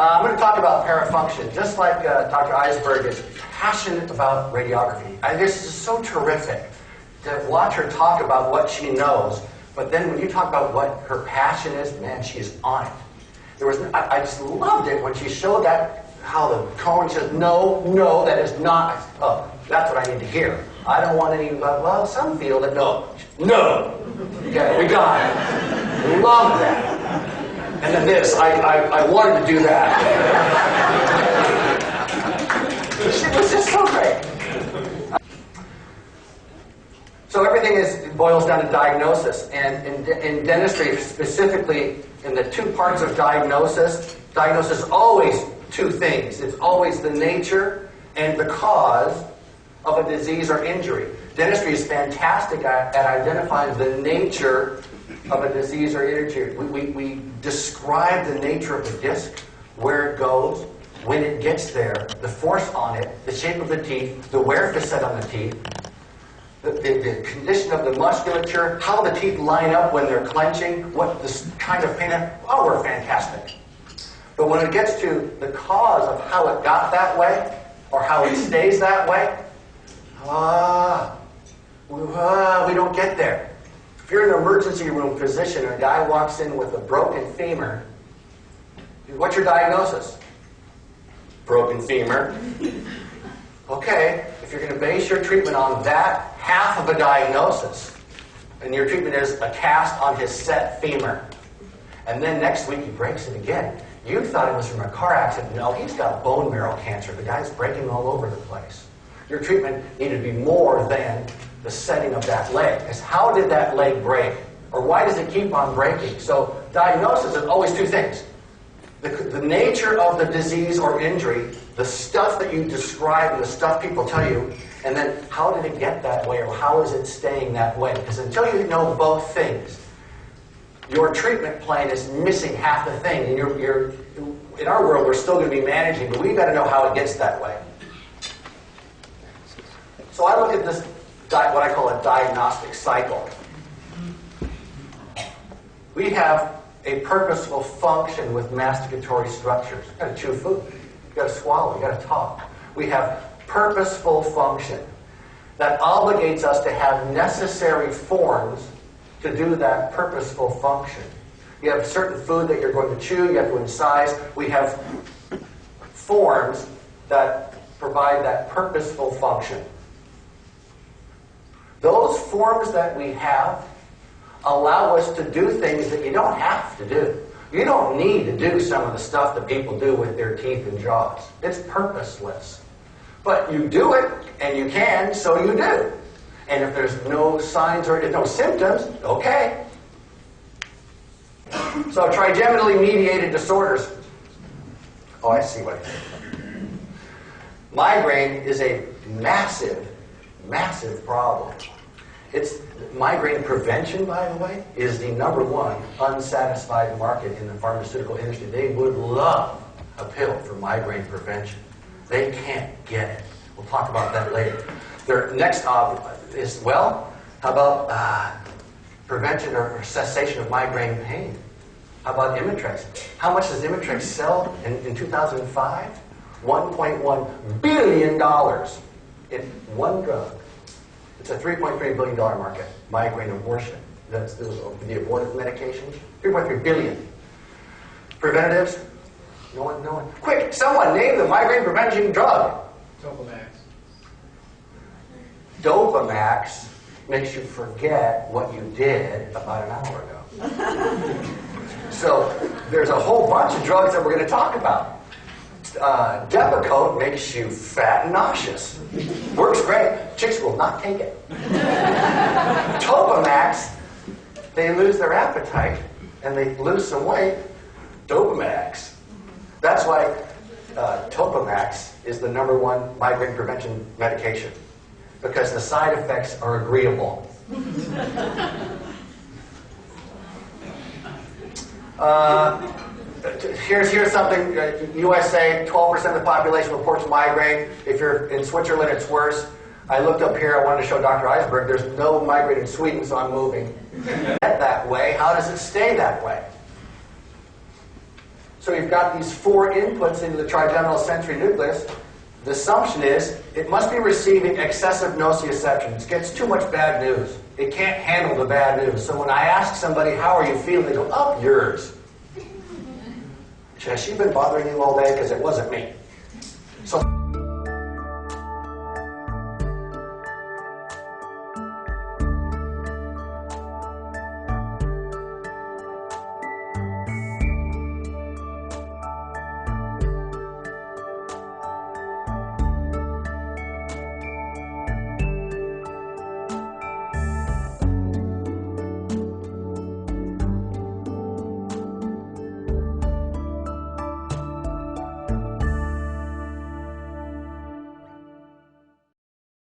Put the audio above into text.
I'm going to talk about parafunction. Just like Dr. Eisberg is passionate about radiography. This is so terrific to watch her talk about what she knows. But then when you talk about what her passion is, man, she is on it. I just loved it when she showed that, how the cone says, no, no, that is not. Oh, that's what I need to hear. I don't want any, well, some feel that no. No! Okay, we got it. Love that. And then this, I wanted to do that. It was just so great. So everything boils down to diagnosis. And in dentistry, specifically in the two parts of diagnosis is always two things. It's always the nature and the cause of a disease or injury. Dentistry is fantastic at identifying the nature of a disease or injury. We describe the nature of the disc, where it goes, when it gets there, the force on it, the shape of the teeth, the wear facet on the teeth, the condition of the musculature, how the teeth line up when they're clenching, what this kind of pain. Oh, we're fantastic. But when it gets to the cause of how it got that way, or how it stays that way, we don't get there. If you're an emergency room physician and a guy walks in with a broken femur, what's your diagnosis? Broken femur. Okay, if you're going to base your treatment on that half of a diagnosis, and your treatment is a cast on his set femur, and then next week he breaks it again, you thought it was from a car accident. No, he's got bone marrow cancer. The guy's breaking all over the place. Your treatment needed to be more than the setting of that leg. Because how did that leg break? Or why does it keep on breaking? So diagnosis is always two things. The nature of the disease or injury, the stuff that you describe and the stuff people tell you, and then how did it get that way, or how is it staying that way? Because until you know both things, your treatment plan is missing half the thing. And in our world, we're still going to be managing, but we've got to know how it gets that way. So I look at this, what I call a diagnostic cycle. We have a purposeful function with masticatory structures. You've got to chew food. You've got to swallow. You've got to talk. We have purposeful function that obligates us to have necessary forms to do that purposeful function. You have certain food that you're going to chew. You have to incise. We have forms that provide that purposeful function. Those forms that we have allow us to do things that you don't have to do. You don't need to do some of the stuff that people do with their teeth and jaws. It's purposeless. But you do it, and you can, so you do. And if there's no signs or no symptoms, okay. So trigeminally mediated disorders. Oh, I see what it is. Migraine is a massive, massive problem. Migraine prevention, by the way, is the #1 unsatisfied market in the pharmaceutical industry. They would love a pill for migraine prevention. They can't get it. We'll talk about that later. Their next is, well, how about prevention or cessation of migraine pain? How about Imitrex? How much does Imitrex sell in 2005? $1.1 billion in one drug. It's a $3.3 billion market. Migraine abortion. That's the abortive medications. $3.3 billion. Preventatives? No one. Quick, someone name the migraine prevention drug. Dopamax. Dopamax makes you forget what you did about an hour ago. So there's a whole bunch of drugs that we're going to talk about. Depakote makes you fat and nauseous. Works great. Chicks will not take it. Topamax, they lose their appetite and they lose some weight. Dopamax. That's why Topamax is the #1 migraine prevention medication, because the side effects are agreeable. Here's something. USA, 12% of the population reports migraine. If you're in Switzerland, it's worse. I looked up here. I wanted to show Dr. Eisberg. There's no migraine in Sweden, so I'm moving. That way, how does it stay that way? So you've got these 4 inputs into the trigeminal sensory nucleus. The assumption is it must be receiving excessive nociception. It gets too much bad news. It can't handle the bad news. So when I ask somebody, how are you feeling? They go, up yours. Has she been bothering you all day? Because it wasn't me. So